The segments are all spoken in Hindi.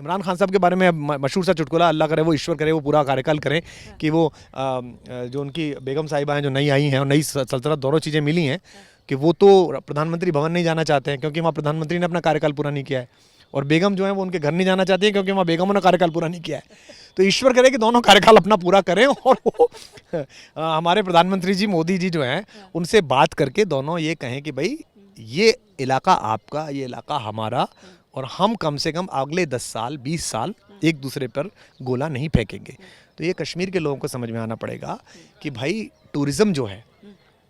इमरान खान साहब के बारे में मशहूर सा चुटकुला, अल्लाह करे वो ईश्वर करे वो पूरा कार्यकाल करें कि वो जो उनकी बेगम साहिबा हैं जो नई आई हैं और नई सल्तनत दोनों चीज़ें मिली हैं कि वो तो प्रधानमंत्री भवन नहीं जाना चाहते हैं क्योंकि वहाँ प्रधानमंत्री ने अपना कार्यकाल पूरा नहीं किया है, और बेगम जो है वो उनके घर नहीं जाना चाहती है क्योंकि वहाँ बेगमों ने कार्यकाल पूरा नहीं किया है। तो ईश्वर करे कि दोनों कार्यकाल अपना पूरा करें और वो हमारे प्रधानमंत्री जी मोदी जी जो हैं उनसे बात करके दोनों ये कहें कि भाई ये इलाका आपका, ये इलाका हमारा, और हम कम से कम अगले 10 साल 20 साल एक दूसरे पर गोला नहीं फेंकेंगे। तो ये कश्मीर के लोगों को समझ में आना पड़ेगा कि भाई टूरिज़्म जो है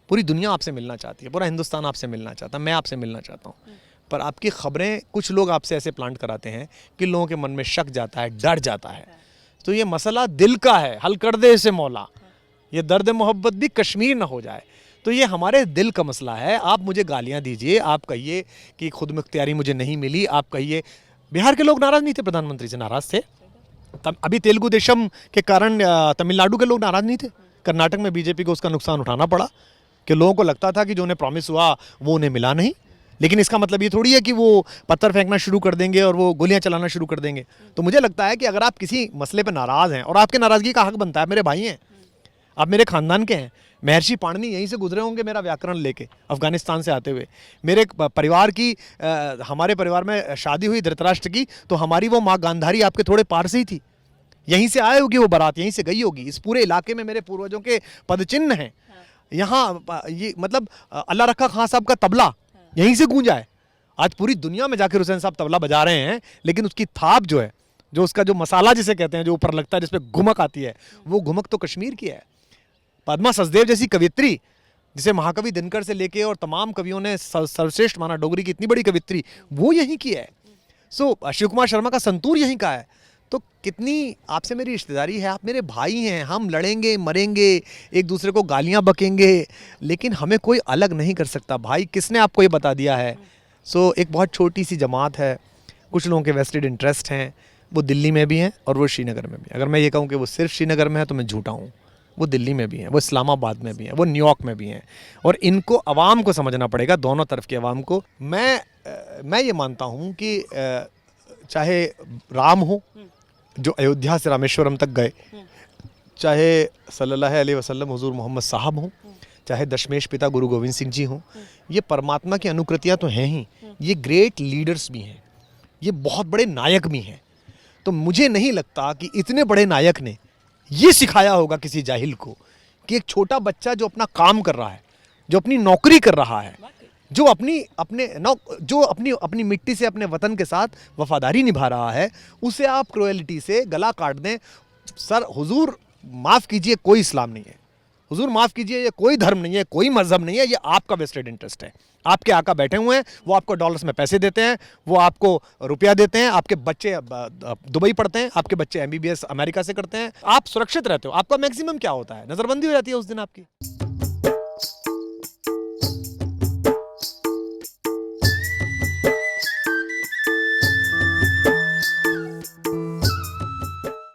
पूरी दुनिया आपसे मिलना चाहती है, पूरा हिंदुस्तान आपसे मिलना चाहता है, मैं आपसे मिलना चाहता हूँ, पर आपकी खबरें कुछ लोग आपसे ऐसे प्लांट कराते हैं कि लोगों के मन में शक जाता है, डर जाता है। तो ये मसला दिल का है, हल कर दे इसे मौला, ये दर्द मोहब्बत भी कश्मीर ना हो जाए। तो ये हमारे दिल का मसला है। आप मुझे गालियाँ दीजिए, आप कहिए कि खुद मुख्तियारी मुझे नहीं मिली, आप कहिए बिहार के लोग नाराज़ नहीं थे, प्रधानमंत्री से नाराज़ थे। तब अभी तेलुगु देशम के कारण तमिलनाडु के लोग नाराज़ नहीं थे, कर्नाटक में बीजेपी को उसका नुकसान उठाना पड़ा कि लोगों को लगता था कि जो उन्हें प्रॉमिस हुआ वो उन्हें मिला नहीं। लेकिन इसका मतलब ये थोड़ी है कि वो पत्थर फेंकना शुरू कर देंगे और वो गोलियां चलाना शुरू कर देंगे। तो मुझे लगता है कि अगर आप किसी मसले पर नाराज़ हैं, और आपके नाराज़गी का हक बनता है, मेरे भाई हैं, आप मेरे खानदान के हैं, महर्षि पाणिनि यहीं से गुजरे होंगे मेरा व्याकरण लेके अफगानिस्तान से आते हुए। मेरे परिवार की हमारे परिवार में शादी हुई धृतराष्ट्र की, तो हमारी वो माँ गांधारी आपके थोड़े पार से ही थी, यहीं से आए होगी वो बारात, यहीं से गई होगी। इस पूरे इलाके में मेरे पूर्वजों के पदचिन्ह हैं। यहाँ ये मतलब अल्लाह रखा खां साहब का तबला यहीं से गूंजा है। आज पूरी दुनिया में जाकिर हुसैन साहब तबला बजा रहे हैं, लेकिन उसकी थाप जो है, जो उसका जो मसाला जिसे कहते हैं, जो ऊपर लगता है, जिसपे घुमक आती है, वो घुमक तो कश्मीर की है। पद्मा सचदेव जैसी कवित्री, जिसे महाकवि दिनकर से लेके और तमाम कवियों ने सर्वश्रेष्ठ माना, डोगरी की इतनी बड़ी कवित्री, वो यहीं की है। सो शिव कुमार शर्मा का संतूर यहीं का है। तो कितनी आपसे मेरी रिश्तेदारी है, आप मेरे भाई हैं, हम लड़ेंगे मरेंगे, एक दूसरे को गालियां बकेंगे, लेकिन हमें कोई अलग नहीं कर सकता। भाई किसने आपको ये बता दिया है? सो एक बहुत छोटी सी जमात है, कुछ लोगों के वेस्टेड इंटरेस्ट हैं, वो दिल्ली में भी हैं और वो श्रीनगर में भी। अगर मैं ये कहूँ कि वो सिर्फ श्रीनगर में है तो मैं झूठा हूँ। वो दिल्ली में भी हैं, वो इस्लामाबाद में भी हैं, वो न्यूयॉर्क में भी हैं, और इनको अवाम को समझना पड़ेगा, दोनों तरफ के अवाम को। मैं ये मानता हूँ कि चाहे राम हो जो अयोध्या से रामेश्वरम तक गए, चाहे सल्लल्लाहु अलैहि वसल्लम हुजूर मोहम्मद साहब हों, चाहे दशमेश पिता गुरु गोविंद सिंह जी हों, ये परमात्मा की अनुकृतियाँ तो हैं ही, ये ग्रेट लीडर्स भी हैं, ये बहुत बड़े नायक भी हैं। तो मुझे नहीं लगता कि इतने बड़े नायक ने ये सिखाया होगा किसी जाहिल को कि एक छोटा बच्चा जो अपना काम कर रहा है, जो अपनी नौकरी कर रहा है, जो अपनी मिट्टी से अपने वतन के साथ वफादारी निभा रहा है, उसे आप क्रुएलिटी से गला काट दें। सर हुजूर माफ़ कीजिए, कोई इस्लाम नहीं है, हुजूर माफ़ कीजिए, ये कोई धर्म नहीं है, कोई मजहब नहीं है, ये आपका वेस्टेड इंटरेस्ट है। आपके आका बैठे हुए हैं, वो आपको डॉलर्स में पैसे देते हैं, वो आपको रुपया देते हैं, आपके बच्चे दुबई पढ़ते हैं, आपके बच्चे MBBS अमेरिका से करते हैं, आप सुरक्षित रहते हो। आपका मैक्सिमम क्या होता है? नज़रबंदी हो जाती है उस दिन आपकी।